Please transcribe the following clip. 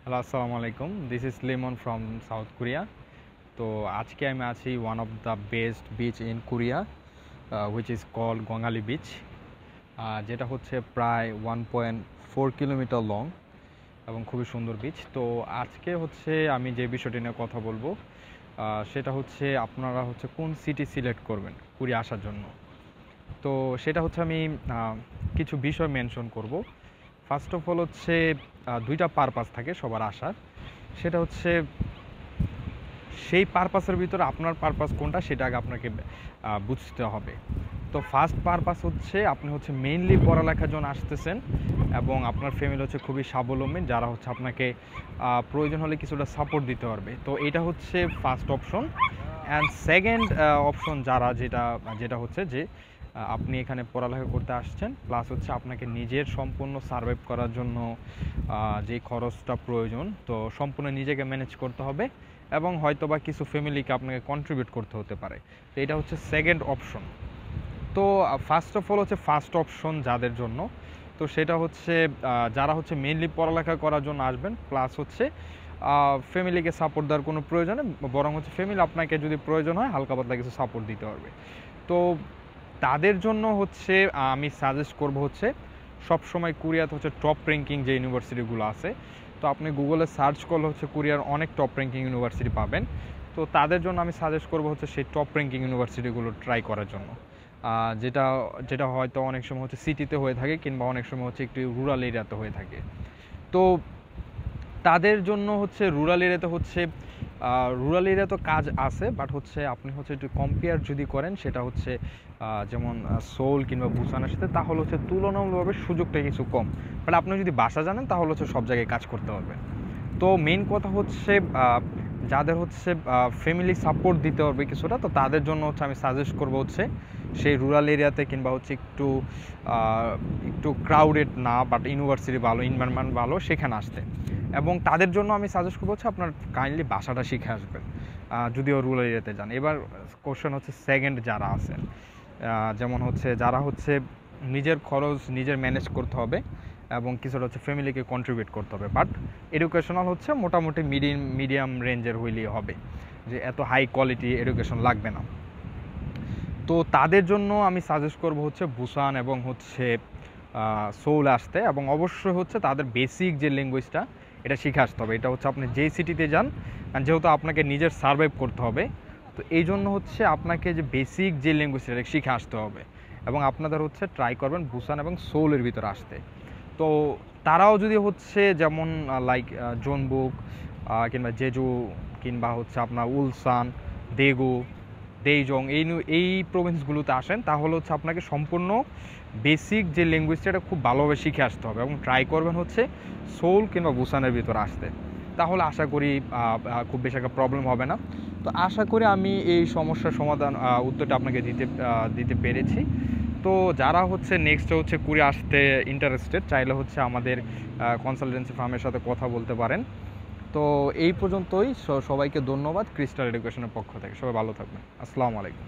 Hello, আসসালামু আলাইকুম। This is Limon from South Korea. তো আজকে আমি আছি one of the best beach in Korea, which is called Gangali beach, যেটা হচ্ছে প্রায় 1.4 কিলোমিটার লং এবং খুবই সুন্দর বিচ। তো আজকে হচ্ছে আমি যে বিষয়টি নিয়ে কথা বলবো, সেটা হচ্ছে আপনারা হচ্ছে কোন সিটি সিলেক্ট করবেন কোরিয়া আসার জন্য। তো সেটা হচ্ছে আমি কিছু বিষয় মেনশন করব। ফার্স্ট অফ অল হচ্ছে দুইটা পারপাস থাকে সবার আসার। সেটা হচ্ছে সেই পারপাসের ভিতরে আপনার পারপাস কোনটা সেটা আগে আপনাকে বুঝতে হবে। তো ফার্স্ট পারপাস হচ্ছে আপনি হচ্ছে মেইনলি পড়ালেখার জন্য আসতেছেন এবং আপনার ফ্যামিলি হচ্ছে খুবই স্বাবলম্বী, যারা হচ্ছে আপনাকে প্রয়োজন হলে কিছুটা সাপোর্ট দিতে পারবে। তো এটা হচ্ছে first option. And second option যারা যেটা যেটা হচ্ছে যে আপনি এখানে পড়ালেখা করতে আসছেন, প্লাস হচ্ছে আপনাকে নিজের সম্পূর্ণ সার্ভাইভ করার জন্য যে খরচটা প্রয়োজন, তো সম্পূর্ণ নিজেকে ম্যানেজ করতে হবে এবং হয়তোবা কিছু ফ্যামিলিকে আপনাকে কন্ট্রিবিউট করতে হতে পারে। তো এটা হচ্ছে সেকেন্ড অপশন। তো ফার্স্ট অফ অল হচ্ছে ফার্স্ট অপশন যাদের জন্য, তো সেটা হচ্ছে যারা হচ্ছে মেইনলি পড়ালেখা করার জন্য আসবেন, প্লাস হচ্ছে ফ্যামিলিকে সাপোর্ট দেওয়ার কোনো প্রয়োজনে, বরং হচ্ছে ফ্যামিলি আপনাকে যদি প্রয়োজন হয় হালকা পাতলা কিছু সাপোর্ট দিতে পারবে। তো তাদের জন্য হচ্ছে আমি সাজেস্ট করব হচ্ছে সবসময় কোরিয়াতে হচ্ছে টপ র্যাঙ্কিং যে ইউনিভার্সিটিগুলো আছে, তো আপনি গুগলে সার্চ করলে হচ্ছে কোরিয়ার অনেক টপ র্যাঙ্কিং ইউনিভার্সিটি পাবেন। তো তাদের জন্য আমি সাজেস্ট করব হচ্ছে সেই টপ র্যাঙ্কিং ইউনিভার্সিটিগুলো ট্রাই করার জন্য, যেটা যেটা হয়তো অনেক সময় হচ্ছে সিটিতে হয়ে থাকে কিংবা অনেক সময় হচ্ছে একটু রুরাল এরিয়াতে হয়ে থাকে। তো তাদের জন্য হচ্ছে রুরাল এরিয়াতে হচ্ছে রুরাল এরিয়া তো কাজ আছে, বাট হচ্ছে আপনি হচ্ছে একটু কম্পেয়ার যদি করেন সেটা হচ্ছে যেমন সোল কিংবা বুসানের সাথে, তাহলে হচ্ছে তুলনামূলকভাবে সুযোগটা কিছু কম। বাট আপনি যদি বাসা জানেন তাহলে হচ্ছে সব জায়গায় কাজ করতে পারবেন। তো মেইন কথা হচ্ছে যাদের হচ্ছে ফ্যামিলি সাপোর্ট দিতে পারবে কিছুটা, তো তাদের জন্য হচ্ছে আমি সাজেস্ট করবো হচ্ছে সেই রুরাল এরিয়াতে কিংবা হচ্ছে একটু একটু ক্রাউডেড না, বাট ইউনিভার্সিটি ভালো, এনভায়রনমেন্ট ভালো, সেখানে আসতে। এবং তাদের জন্য আমি সাজেস্ট করবো হচ্ছে আপনার কাইন্ডলি বাসাটা শিখে আসবেন যদিও রুরাল এরিয়াতে যান। এবার কোশ্চেন হচ্ছে সেকেন্ড যারা আছেন, যেমন হচ্ছে যারা হচ্ছে নিজের খরচ নিজের ম্যানেজ করতে হবে এবং কিছুটা হচ্ছে ফ্যামিলিকে কন্ট্রিবিউট করতে হবে, বাট এডুকেশনাল হচ্ছে মোটামুটি মিডিয়াম রেঞ্জের হইলেই হবে, যে এত হাই কোয়ালিটি এডুকেশন লাগবে না। তো তাদের জন্য আমি সাজেস্ট করব হচ্ছে বুসান এবং হচ্ছে সোল আসতে, এবং অবশ্যই হচ্ছে তাদের বেসিক যে ল্যাঙ্গুয়েজটা এটা শিখে আসতে হবে। এটা হচ্ছে আপনি যেই সিটিতে যান, যেহেতু আপনাকে নিজের সার্ভাইভ করতে হবে, তো এই জন্য হচ্ছে আপনাকে যে বেসিক যে ল্যাঙ্গুয়েজটা এটা শিখে আসতে হবে। এবং আপনাদের হচ্ছে ট্রাই করবেন বুসান এবং সোলের ভিতরে আসতে। তো তারাও যদি হচ্ছে যেমন লাইক জোনবুক কিংবা জেজু কিংবা হচ্ছে আপনার উলসান, দেগু, দেইজং, এই প্রভিন্সগুলোতে আসেন, তাহলে হচ্ছে আপনাকে সম্পূর্ণ বেসিক যে ল্যাঙ্গুয়েজটা এটা খুব ভালোভাবে শিখে আসতে হবে এবং ট্রাই করবেন হচ্ছে সোল কিংবা বুসানের ভিতরে আসতে। তাহলে আশা করি খুব বেশি একটা প্রবলেম হবে না। তো আশা করি আমি এই সমস্যার সমাধান উত্তরটা আপনাকে দিতে পেরেছি। তো যারা হচ্ছে নেক্সট হচ্ছে কোরিয়া আসতে ইন্টারেস্টেড, চাইলে হচ্ছে আমাদের কনসালটেন্সি ফার্মের সাথে কথা বলতে পারেন। তো এই পর্যন্তই। সবাইকে ধন্যবাদ ক্রিস্টাল এডুকেশনের পক্ষ থেকে। সবাই ভালো থাকবেন। আসসালামু আলাইকুম।